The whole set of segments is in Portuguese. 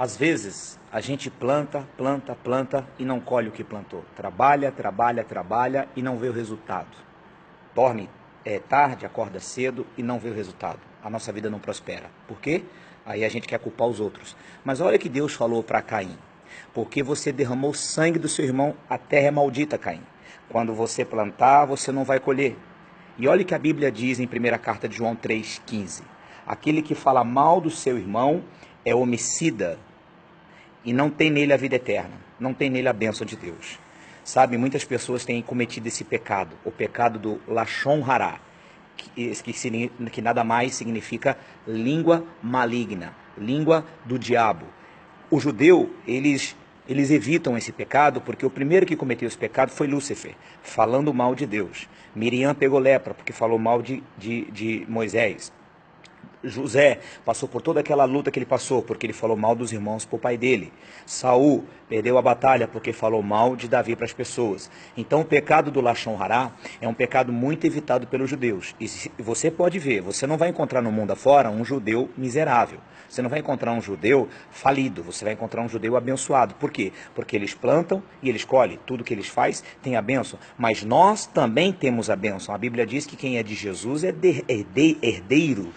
Às vezes, a gente planta, planta, planta e não colhe o que plantou. Trabalha, trabalha, trabalha e não vê o resultado. Dorme tarde, acorda cedo e não vê o resultado. A nossa vida não prospera. Por quê? Aí a gente quer culpar os outros. Mas olha que Deus falou para Caim. Porque você derramou sangue do seu irmão, a terra é maldita, Caim. Quando você plantar, você não vai colher. E olha que a Bíblia diz em 1ª carta de João 3,15. Aquele que fala mal do seu irmão é homicida e não tem nele a vida eterna, não tem nele a bênção de Deus. Sabe, muitas pessoas têm cometido esse pecado, o pecado do Lashon Hará, que nada mais significa língua maligna, língua do diabo. O judeu, eles evitam esse pecado porque o primeiro que cometeu esse pecado foi Lúcifer, falando mal de Deus. Miriam pegou lepra porque falou mal de Moisés. José passou por toda aquela luta que ele passou, porque ele falou mal dos irmãos para o pai dele. Saul perdeu a batalha porque falou mal de Davi para as pessoas. Então o pecado do Lashon Hará é um pecado muito evitado pelos judeus. E você pode ver, você não vai encontrar no mundo afora um judeu miserável. Você não vai encontrar um judeu falido, você vai encontrar um judeu abençoado. Por quê? Porque eles plantam e eles colhem. Tudo que eles fazem tem a bênção. Mas nós também temos a bênção. A Bíblia diz que quem é de Jesus é herdeiro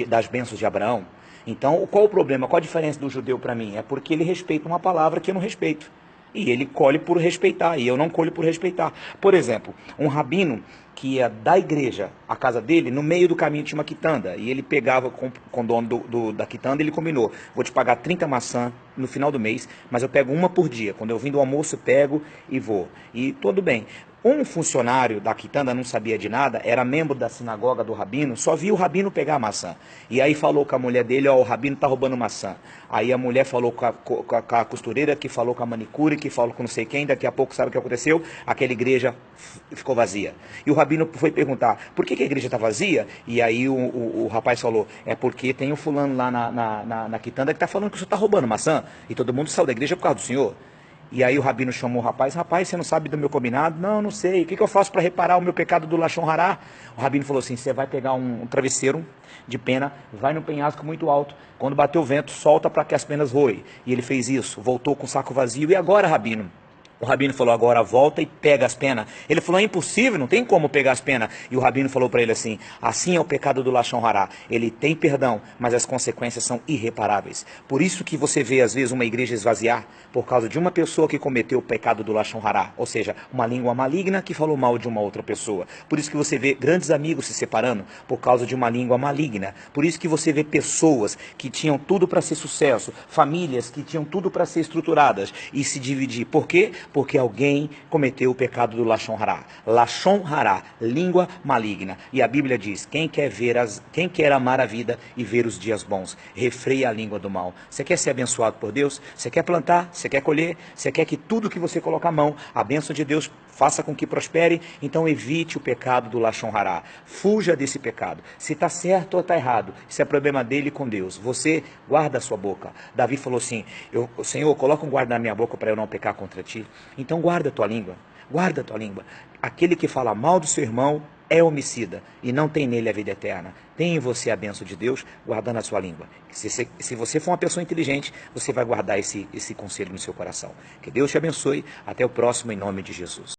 das bênçãos de Abraão. Então, qual o problema? Qual a diferença do judeu para mim? É porque ele respeita uma palavra que eu não respeito. E ele colhe por respeitar, e eu não colho por respeitar. Por exemplo, um rabino que ia da igreja à casa dele, no meio do caminho tinha uma quitanda, e ele pegava com o dono da quitanda, ele combinou, vou te pagar 30 maçãs no final do mês, mas eu pego uma por dia. Quando eu vim do almoço, eu pego e vou. E tudo bem. Um funcionário da quitanda não sabia de nada, era membro da sinagoga do rabino, só viu o rabino pegar a maçã. E aí falou com a mulher dele, ó, o rabino tá roubando maçã. Aí a mulher falou com a costureira, que falou com a manicure, que falou com não sei quem, daqui a pouco sabe o que aconteceu? Aquela igreja ficou vazia. E o rabino foi perguntar, por que a igreja está vazia? E aí o rapaz falou, é porque tem um fulano lá na quitanda que está falando que o senhor está roubando maçã, e todo mundo saiu da igreja por causa do senhor. E aí o rabino chamou o rapaz, você não sabe do meu combinado? Não sei, o que eu faço para reparar o meu pecado do Lashon Hará? O rabino falou assim, você vai pegar um travesseiro de pena, vai no penhasco muito alto, quando bater o vento, solta para que as penas roem. E ele fez isso, voltou com o saco vazio, e agora, rabino? O rabino falou, agora volta e pega as penas. Ele falou, é impossível, não tem como pegar as penas. E o rabino falou para ele assim, assim é o pecado do Lashon Hará. Ele tem perdão, mas as consequências são irreparáveis. Por isso que você vê, às vezes, uma igreja esvaziar por causa de uma pessoa que cometeu o pecado do Lashon Hará. Ou seja, uma língua maligna que falou mal de uma outra pessoa. Por isso que você vê grandes amigos se separando por causa de uma língua maligna. Por isso que você vê pessoas que tinham tudo para ser sucesso, famílias que tinham tudo para ser estruturadas e se dividir. Por quê? Porque alguém cometeu o pecado do Lashon Hará. Lashon Hará, língua maligna. E a Bíblia diz, quem quer amar a vida e ver os dias bons, refreia a língua do mal. Você quer ser abençoado por Deus? Você quer plantar? Você quer colher? Você quer que tudo que você colocar a mão, a bênção de Deus faça com que prospere? Então evite o pecado do Lashon Hará. Fuja desse pecado. Se está certo ou está errado, isso é problema dele com Deus. Você guarda a sua boca. Davi falou assim, Senhor, coloca um guarda na minha boca para eu não pecar contra ti. Então guarda a tua língua, guarda a tua língua. Aquele que fala mal do seu irmão é homicida e não tem nele a vida eterna. Tem em você a bênção de Deus guardando a sua língua. Se você for uma pessoa inteligente, você vai guardar esse conselho no seu coração. Que Deus te abençoe. Até o próximo, em nome de Jesus.